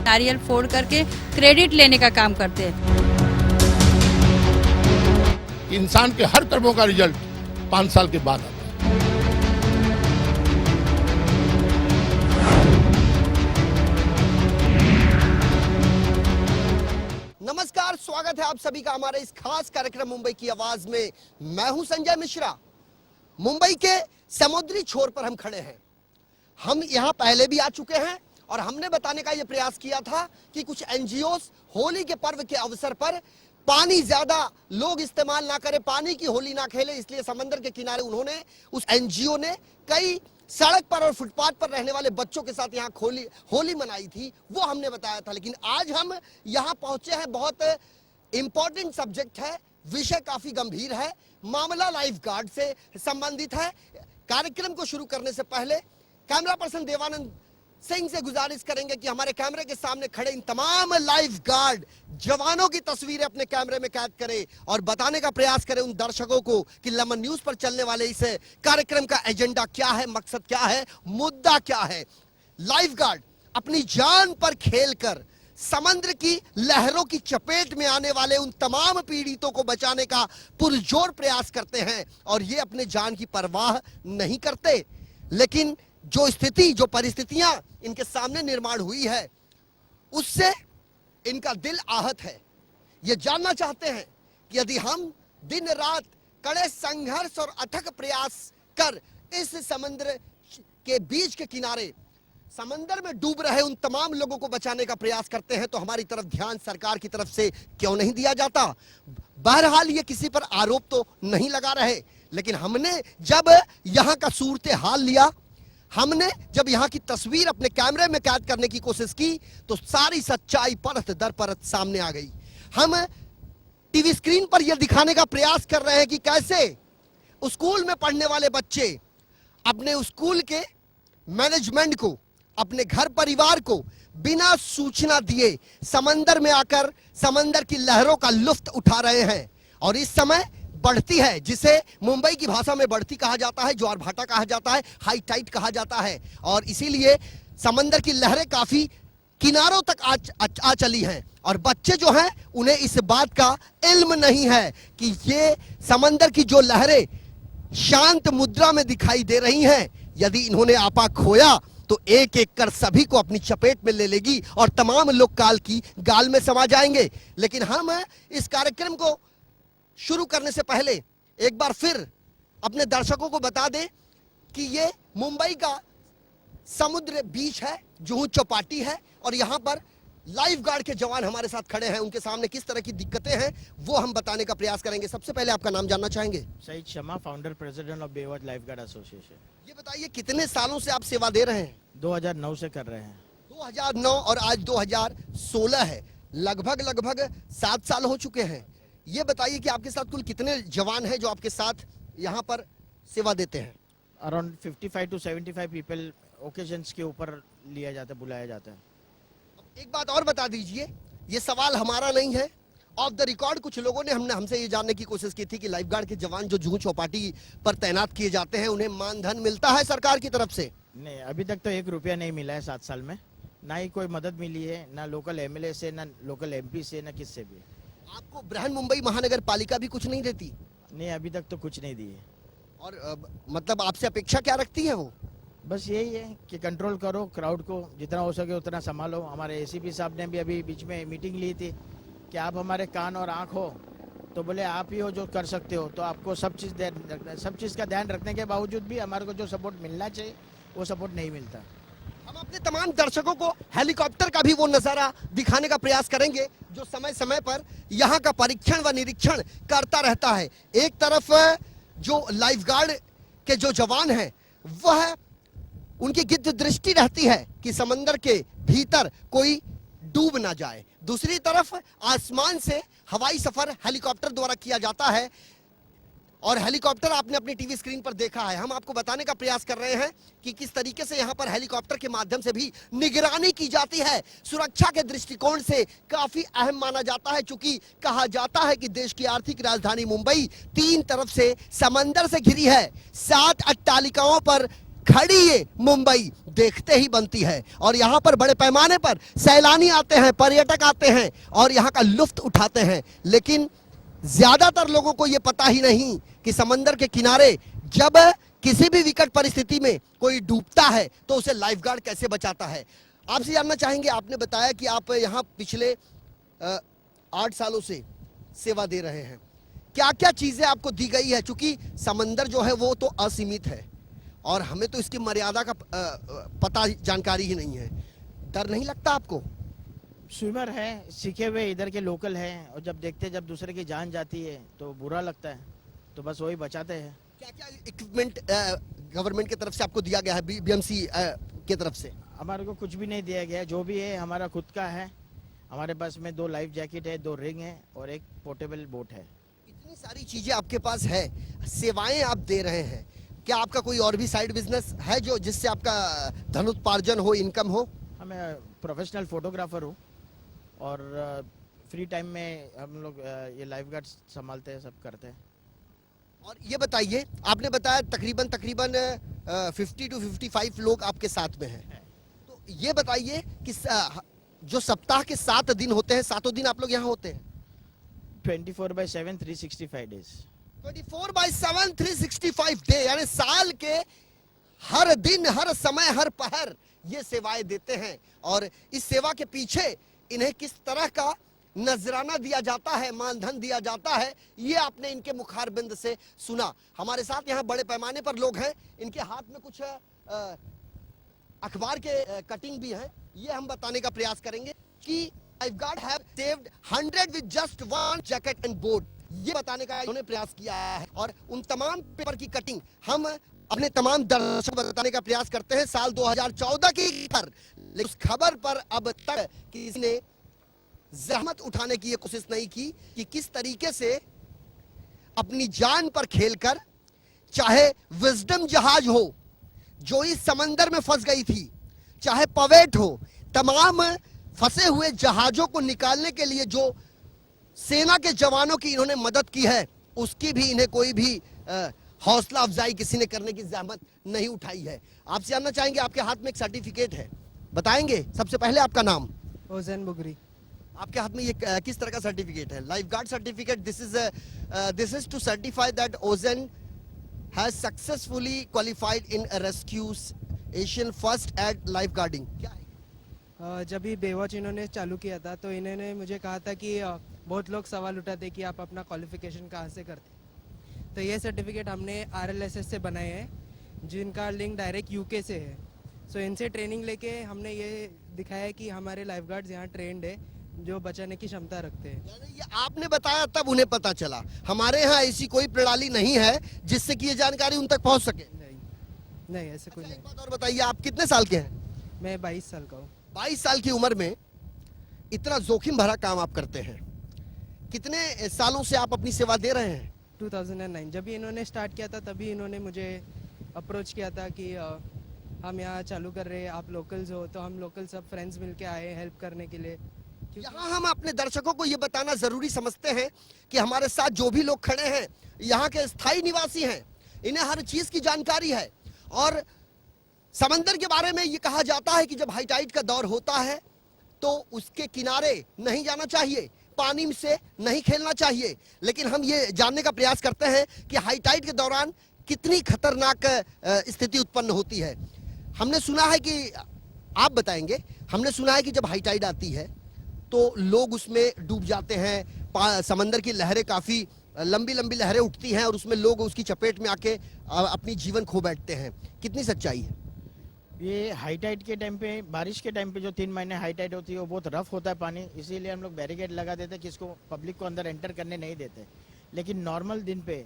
नारियल फोड़ करके क्रेडिट लेने का काम करते हैं। इंसान के हर कर्मों का रिजल्ट 5 साल के बाद आता है। नमस्कार, स्वागत है आप सभी का हमारे इस खास कार्यक्रम मुंबई की आवाज में। मैं हूं संजय मिश्रा। मुंबई के समुद्री छोर पर हम खड़े हैं। हम यहां पहले भी आ चुके हैं और हमने बताने का यह प्रयास किया था कि कुछ एनजीओस होली के पर्व के अवसर पर पानी ज्यादा लोग इस्तेमाल ना करें, पानी की होली ना खेले, इसलिए समंदर के किनारे उन्होंने, उस एनजीओ ने कई सड़क पर और फुटपाथ पर रहने वाले बच्चों के साथ यहाँ होली मनाई थी, वो हमने बताया था। लेकिन आज हम यहाँ पहुंचे हैं, बहुत इंपॉर्टेंट सब्जेक्ट है, विषय काफी गंभीर है, मामला लाइफ गार्ड से संबंधित है। कार्यक्रम को शुरू करने से पहले कैमरा पर्सन देवानंद सिंह से गुजारिश करेंगे कि हमारे कैमरे के सामने खड़े इन तमाम लाइफ गार्ड जवानों की तस्वीरें अपने कैमरे में कैद करें और बताने का प्रयास करें उन दर्शकों को कि लेमन न्यूज पर चलने वाले इस कार्यक्रम का एजेंडा क्या है, मकसद क्या है, मुद्दा क्या है। लाइफ गार्ड अपनी जान पर खेलकर समुद्र की लहरों की चपेट में आने वाले उन तमाम पीड़ितों को बचाने का पुरजोर प्रयास करते हैं और ये अपने जान की परवाह नहीं करते। लेकिन जो स्थिति, जो परिस्थितियां इनके सामने निर्माण हुई है, उससे इनका दिल आहत है। ये जानना चाहते हैं कि यदि हम दिन रात कड़े संघर्ष और अथक प्रयास कर इस समुद्र के बीच के किनारे समंदर में डूब रहे उन तमाम लोगों को बचाने का प्रयास करते हैं, तो हमारी तरफ ध्यान सरकार की तरफ से क्यों नहीं दिया जाता। बहरहाल ये किसी पर आरोप तो नहीं लगा रहे, लेकिन हमने जब यहां का सूरत हाल लिया, हमने जब यहां की तस्वीर अपने कैमरे में कैद करने की कोशिश की, तो सारी सच्चाई परत दर परत सामने आ गई। हम टीवी स्क्रीन पर यह दिखाने का प्रयास कर रहे हैं कि कैसे स्कूल में पढ़ने वाले बच्चे अपने स्कूल के मैनेजमेंट को, अपने घर परिवार को बिना सूचना दिए समंदर में आकर समंदर की लहरों का लुत्फ उठा रहे हैं। और इस समय बढ़ती है, जिसे मुंबई की भाषा में बढ़ती कहा जाता है, ज्वार भाटा कहा जाता है, हाई टाइड कहा जाता है, और इसीलिए समंदर की लहरें काफी किनारों तक आ चली हैं। और बच्चे जो हैं उन्हें इस बात का इल्म नहीं है कि ये समंदर की जो लहरें शांत मुद्रा में दिखाई दे रही हैं, यदि इन्होंने आपा खोया तो एक एक कर सभी को अपनी चपेट में ले लेगी और तमाम लोग काल की गाल में समा जाएंगे। लेकिन हम इस कार्यक्रम को शुरू करने से पहले एक बार फिर अपने दर्शकों को बता दें कि ये मुंबई का समुद्र बीच है, जुहू चौपाटी है, और यहां पर लाइफ गार्ड के जवान हमारे साथ खड़े हैं। उनके सामने किस तरह की दिक्कतें हैं वो हम बताने का प्रयास करेंगे। सबसे पहले आपका नाम जानना चाहेंगे? Saeed Shama, founder president of Baywatch lifeguard association. ये बताइए, कितने सालों से आप सेवा दे रहे हैं? 2009 से कर रहे हैं। 2009 और आज 2016 है, लगभग 7 साल हो चुके हैं। ये बताइए कि आपके साथ कुल कितने जवान हैं जो आपके साथ यहाँ पर सेवा देते हैं? अराउंड 55 to 75 पीपल ओकेजन्स के ऊपर लिया जाता है, बुलाया जाता है। एक बात और बता दीजिए, ये सवाल हमारा नहीं है, ऑफ द रिकॉर्ड कुछ लोगों ने हमसे ये जानने की कोशिश की थी कि लाइफ गार्ड के जवान जो जुहू चौपाटी पर तैनात किए जाते हैं, उन्हें मानधन मिलता है सरकार की तरफ से? नहीं, अभी तक तो 1 रुपया नहीं मिला है 7 साल में। ना ही कोई मदद मिली है, ना लोकल एमएलए से, ना लोकल एमपी से, ना किससे भी। आपको बृहन मुंबई महानगर पालिका भी कुछ नहीं देती? नहीं, अभी तक तो कुछ नहीं दी है। और मतलब आपसे अपेक्षा क्या रखती है वो? बस यही है कि कंट्रोल करो, क्राउड को जितना हो सके उतना संभालो। हमारे एसीपी साहब ने भी अभी बीच में मीटिंग ली थी कि आप हमारे कान और आँख हो, तो बोले आप ही हो जो कर सकते हो, तो आपको सब चीज़ का ध्यान रखने के बावजूद भी हमारे को जो सपोर्ट मिलना चाहिए वो सपोर्ट नहीं मिलता। हम अपने तमाम दर्शकों को हेलीकॉप्टर का भी वो नजारा दिखाने का प्रयास करेंगे जो समय समय पर यहाँ का परीक्षण व निरीक्षण करता रहता है। एक तरफ जो लाइफ गार्ड के जो जवान हैं, वह उनकी गिद्ध दृष्टि रहती है कि समंदर के भीतर कोई डूब ना जाए। दूसरी तरफ आसमान से हवाई सफर हेलीकॉप्टर द्वारा किया जाता है और हेलीकॉप्टर आपने अपनी टीवी स्क्रीन पर देखा है। हम आपको बताने का प्रयास कर रहे हैं कि किस तरीके से यहाँ पर हेलीकॉप्टर के माध्यम से भी निगरानी की जाती है। सुरक्षा के दृष्टिकोण से काफी अहम माना जाता है, चूंकि कहा जाता है कि देश की आर्थिक राजधानी मुंबई 3 तरफ से समंदर से घिरी है। 7 अट्टालिकाओं पर खड़ी ये मुंबई देखते ही बनती है और यहाँ पर बड़े पैमाने पर सैलानी आते हैं, पर्यटक आते हैं और यहाँ का लुत्फ उठाते हैं। लेकिन ज्यादातर लोगों को ये पता ही नहीं कि समंदर के किनारे जब किसी भी विकट परिस्थिति में कोई डूबता है तो उसे लाइफ गार्ड कैसे बचाता है। आपसे जानना चाहेंगे, आपने बताया कि आप यहाँ पिछले 8 सालों से सेवा दे रहे हैं, क्या क्या चीजें आपको दी गई है? क्योंकि समंदर जो है वो तो असीमित है और हमें तो इसकी मर्यादा का पता जानकारी ही नहीं है। डर नहीं लगता आपको? स्विमर है, सीखे हुए इधर के लोकल हैं, और जब देखते जब दूसरे की जान जाती है तो बुरा लगता है, तो बस वही बचाते हैं। क्या क्या इक्विपमेंट गवर्नमेंट की तरफ से आपको दिया गया है, बीएमसी की तरफ से? हमारे को कुछ भी नहीं दिया गया, जो भी है हमारा खुद का है। हमारे पास में 2 लाइफ जैकेट है, 2 रिंग है और एक पोर्टेबल बोट है। इतनी सारी चीजें आपके पास है, सेवाएं आप दे रहे हैं, क्या आपका कोई और भी साइड बिजनेस है जो जिससे आपका धनोत्पार्जन हो, इनकम हो? मैं प्रोफेशनल फोटोग्राफर हूँ और फ्री टाइम में हम लोग ये लाइफ गार्ड संभालते हैं, सब करते हैं। और ये बताइए, आपने बताया तकरीबन 50 to 55 लोग आपके साथ में हैं, तो ये बताइए कि जो सप्ताह के 7 दिन होते हैं, 7 दिन आप लोग यहाँ होते हैं? 24/7 365 डेज। 24/7 365 डे, यानी साल के हर दिन, हर समय, हर पहर ये सेवाएं देते हैं। और इस सेवा के पीछे इन्हें किस तरह का नजराना दिया जाता है, मानधन दिया जाता है, ये आपने इनके मुखारबिंद से सुना। हमारे साथ यहाँ बड़े पैमाने पर लोग हैं, इनके हाथ में कुछ अखबार के कटिंग भी है, ये हम बताने का प्रयास करेंगे कि life guard have saved 100 with just 1 jacket and boat, ये बताने का उन्होंने प्रयास किया है। और उन तमाम पेपर की कटिंग हम अपने तमाम दर्शकों को बताने का प्रयास करते हैं। साल 2014 की खबर, लेकिन उस खबर पर अब तक किसी ने जहमत उठाने की ये कोशिश नहीं की कि किस तरीके से अपनी जान पर खेलकर, चाहे विजडम जहाज हो जो इस समंदर में फंस गई थी, चाहे पवेट हो, तमाम फंसे हुए जहाजों को निकालने के लिए जो सेना के जवानों की इन्होंने मदद की है, उसकी भी इन्हें कोई भी हौसला अफजाई किसी ने करने की जहमत नहीं उठाई है। आपसे जानना चाहेंगे, आपके हाथ में एक सर्टिफिकेट है, बताएंगे? सबसे पहले आपका नाम? ओजन बुगरी। आपके हाथ में ये किस तरह का सर्टिफिकेट है? Life guard certificate. This is to certify that ओजन has successfully qualified in rescues Asian first aid life guarding. क्या है? जब भी बेवॉच इन्होंने चालू किया था तो इन्होंने मुझे कहा था कि बहुत लोग सवाल उठाते कि आप अपना क्वालिफिकेशन कहाँ से करते, तो ये सर्टिफिकेट हमने RLSS से बनाए हैं, जिनका लिंक डायरेक्ट UK से है। सो इनसे ट्रेनिंग लेके हमने ये दिखाया कि हमारे लाइफ गार्ड्स यहाँ ट्रेंड है, जो बचाने की क्षमता रखते हैं। यानी ये आपने बताया तब उन्हें पता चला। हमारे यहाँ ऐसी कोई प्रणाली नहीं है जिससे कि ये जानकारी उन तक पहुँच सके। नहीं ऐसे कोई एक नहीं। बात और बताइए, आप कितने साल के हैं? मैं 22 साल का हूँ। 22 साल की उम्र में इतना जोखिम भरा काम आप करते हैं, कितने सालों से आप अपनी सेवा दे रहे हैं? 2009 जब भी इन्होंने स्टार्ट किया था तभी इन्होंने मुझे अप्रोच किया था कि हम यहाँ चालू कर रहे हैं, आप लोकल्स हो, तो हम लोकल सब फ्रेंड्स मिलके आए हेल्प करने के लिए। यहाँ हम अपने दर्शकों को ये बताना जरूरी समझते हैं कि हमारे साथ जो भी लोग खड़े हैं यहाँ के स्थायी निवासी हैं, इन्हें हर चीज की जानकारी है। और समंदर के बारे में ये कहा जाता है कि जब हाई टाइड का दौर होता है तो उसके किनारे नहीं जाना चाहिए, पानी से नहीं खेलना चाहिए। लेकिन हम ये जानने का प्रयास करते हैं कि हाई टाइड के दौरान कितनी खतरनाक स्थिति उत्पन्न होती है। हमने सुना है कि, आप बताएंगे, हमने सुना है कि जब हाई टाइड आती है तो लोग उसमें डूब जाते हैं, समंदर की लहरें काफी लंबी लंबी लहरें उठती हैं और उसमें लोग उसकी चपेट में आके अपनी जीवन खो बैठते हैं। कितनी सच्चाई है? ये हाई टाइड के टाइम पे, बारिश के टाइम पे जो 3 महीने हाई टाइड होती है वो बहुत रफ होता है पानी, इसीलिए हम लोग बैरिकेड लगा देते हैं कि इसको पब्लिक को अंदर एंटर करने नहीं देते। लेकिन नॉर्मल दिन पे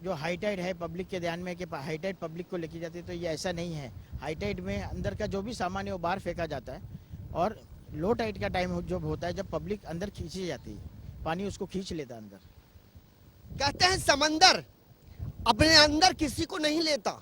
जो हाई टाइड है, पब्लिक के ध्यान में कि हाई टाइड पब्लिक को लेके जाती है, तो ये ऐसा नहीं है। हाई टाइड में अंदर का जो भी सामान है वो बाहर फेंका जाता है, और लो टाइड का टाइम जब होता है जब पब्लिक अंदर खींची जाती है, पानी उसको खींच लेता है अंदर। कहते हैं समंदर अपने अंदर किसी को नहीं लेता,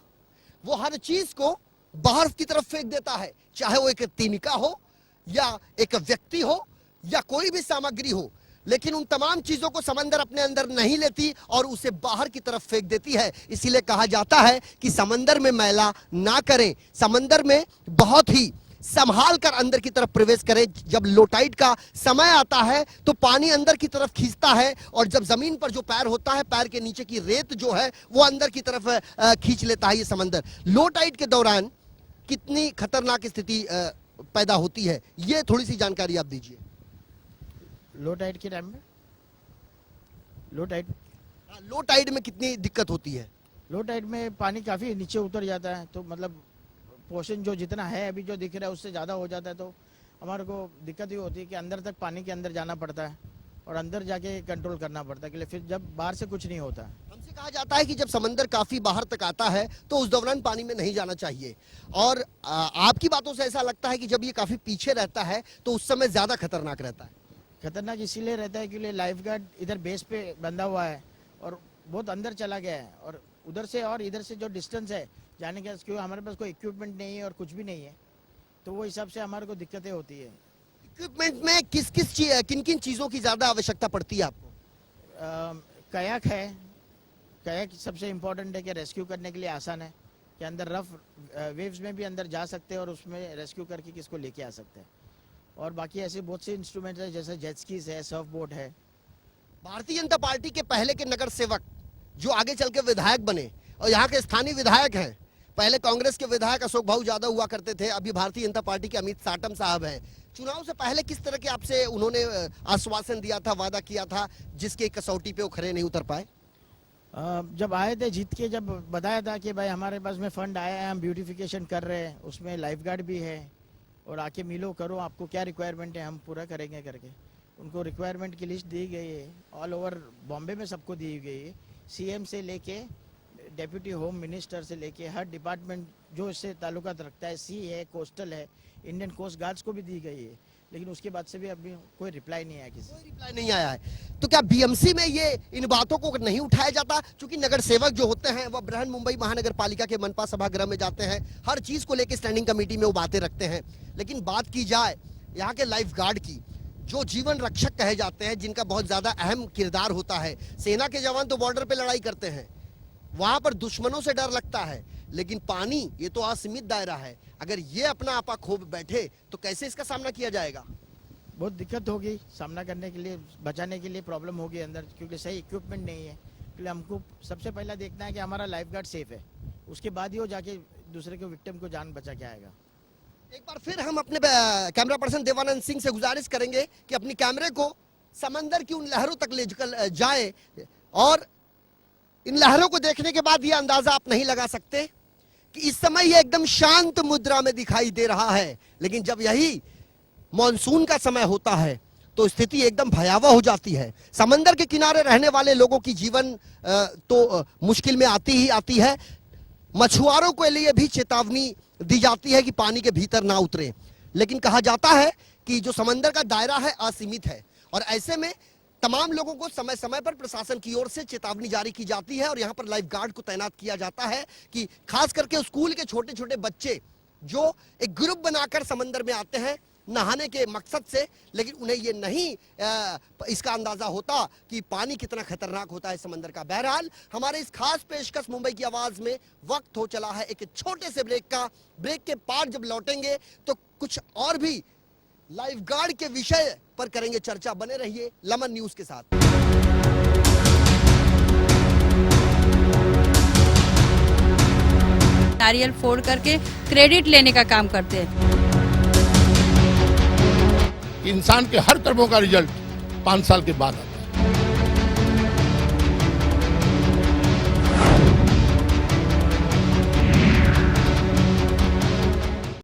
वो हर चीज को बर्फ की तरफ फेंक देता है, चाहे वो एक तिनका हो या एक व्यक्ति हो या कोई भी सामग्री हो। लेकिन उन तमाम चीजों को समंदर अपने अंदर नहीं लेती और उसे बाहर की तरफ फेंक देती है। इसीलिए कहा जाता है कि समंदर में मैला ना करें, समंदर में बहुत ही संभाल कर अंदर की तरफ प्रवेश करें। जब लो टाइड का समय आता है तो पानी अंदर की तरफ खींचता है और जब जमीन पर जो पैर होता है, पैर के नीचे की रेत जो है वो अंदर की तरफ खींच लेता है ये समंदर। लो टाइड के दौरान कितनी खतरनाक स्थिति पैदा होती है, ये थोड़ी सी जानकारी आप दीजिए। लो टाइड के टाइम में लो टाइड में कितनी दिक्कत होती है? लो टाइड में पानी काफ़ी नीचे उतर जाता है, तो मतलब पोर्शन जो जितना है अभी जो दिख रहा है उससे ज़्यादा हो जाता है, तो हमारे को दिक्कत ये होती है कि अंदर तक पानी के अंदर जाना पड़ता है और अंदर जाके कंट्रोल करना पड़ता है, कि फिर जब बाहर से कुछ नहीं होता। हमसे कहा जाता है कि जब समंदर काफी बाहर तक आता है तो उस दौरान पानी में नहीं जाना चाहिए, और आपकी बातों से ऐसा लगता है कि जब ये काफी पीछे रहता है तो उस समय ज्यादा खतरनाक रहता है। खतरनाक इसीलिए रहता है क्योंकि लाइफ गार्ड इधर बेस पे बंधा हुआ है और बहुत अंदर चला गया है, और उधर से और इधर से जो डिस्टेंस है जाने के, क्योंकि हमारे पास कोई इक्विपमेंट नहीं है और कुछ भी नहीं है, तो वो हिसाब से हमारे को दिक्कतें होती है। इक्विपमेंट में किन किन चीजों की ज्यादा आवश्यकता पड़ती है आपको? कयाक है, कयाक सबसे इम्पोर्टेंट है कि रेस्क्यू करने के लिए आसान है, कि अंदर रफ वेव्स में भी अंदर जा सकते हैं और उसमें रेस्क्यू करके किसको लेके आ सकते हैं। और बाकी ऐसे बहुत से इंस्ट्रूमेंट्स हैं जैसे जेट स्कीज है, सर्फ बोट है। भारतीय जनता पार्टी के पहले के नगर सेवक जो आगे चल के विधायक बने और यहाँ के स्थानीय विधायक हैं, पहले कांग्रेस के विधायक अशोक भाऊ यादव हुआ करते थे, अभी भारतीय जनता पार्टी के अमित साटम साहब हैं। चुनाव से पहले किस तरह के आपसे उन्होंने आश्वासन दिया था, वादा किया था, जिसके कसौटी पे वो खरे नहीं उतर पाए? जब आए थे जीत के, जब बताया था कि भाई हमारे पास में फंड आया है, हम ब्यूटिफिकेशन कर रहे हैं, उसमें लाइफ गार्ड भी है और आके मिलो करो, आपको क्या रिक्वायरमेंट है हम पूरा करेंगे करके उनको रिक्वायरमेंट की लिस्ट दी गई है। ऑल ओवर बॉम्बे में सबको दी गई है, सीएम से लेके डेप्यूटी होम मिनिस्टर से लेके हर डिपार्टमेंट जो इससे ताल्लुकात रखता है, सी है, कोस्टल है, इंडियन कोस्ट गार्ड्स को भी दी गई है, लेकिन उसके बाद से भी अभी कोई रिप्लाई नहीं आया, कोई रिप्लाई नहीं आया है। तो क्या बीएमसी में ये इन बातों को नहीं उठाया जाता? क्योंकि नगर सेवक जो होते हैं वह बृहन मुंबई महानगर पालिका के मनपा सभागृह में जाते हैं, हर चीज को लेकर स्टैंडिंग कमेटी में वो बातें रखते हैं, लेकिन बात की जाए यहाँ के लाइफ गार्ड की, जो जीवन रक्षक कहे जाते हैं, जिनका बहुत ज्यादा अहम किरदार होता है। सेना के जवान तो बॉर्डर पे लड़ाई करते हैं, वहां पर दुश्मनों से डर लगता है, लेकिन पानी ये तो असीमित दायरा है, अगर ये अपना आपा खो बैठे तो कैसे इसका सामना किया जाएगा? बहुत दिक्कत होगी सामना करने के लिए, बचाने के लिए प्रॉब्लम होगी अंदर, क्योंकि सही इक्विपमेंट नहीं है। इसलिए हमको सबसे पहला देखना है कि हमारा लाइफ गार्ड सेफ है, उसके बाद ही वो जाके दूसरे के विक्टिम को जान बचा के आएगा। एक बार फिर हम अपने कैमरा पर्सन देवानंद सिंह से गुजारिश करेंगे कि अपनी कैमरे को समंदर की उन लहरों तक ले जाए, और इन लहरों को देखने के बाद ये अंदाजा आप नहीं लगा सकते कि इस समय ये एकदम शांत मुद्रा में दिखाई दे रहा है, लेकिन जब यही मॉनसून का समय होता है तो स्थिति एकदम भयावह हो जाती है। समंदर के किनारे रहने वाले लोगों की जीवन तो मुश्किल में आती ही आती है। मछुआरों के लिए भी चेतावनी दी जाती है कि पानी के भीतर ना उतरे, लेकिन कहा जाता है कि जो समंदर का दायरा है असीमित है, और ऐसे में तमाम लोगों को समय समय पर प्रशासन की ओर से चेतावनी जारी की जाती है और यहाँ पर लाइफ गार्ड को तैनात किया जाता है कि खास करके स्कूल के छोटे छोटे बच्चे जो एक ग्रुप बनाकर समंदर में आते हैं नहाने के मकसद से, लेकिन उन्हें ये नहीं इसका अंदाजा होता कि पानी कितना खतरनाक होता है समंदर का। बहरहाल हमारे इस खास पेशकश मुंबई की आवाज में वक्त हो चला है एक छोटे से ब्रेक का। ब्रेक के बाद जब लौटेंगे तो कुछ और भी लाइफ गार्ड के विषय पर करेंगे चर्चा। बने रहिए लमन न्यूज के साथ। नारियल फोड़ करके क्रेडिट लेने का काम करते हैं। इंसान के हर कर्मों का रिजल्ट 5 साल के बाद आता है।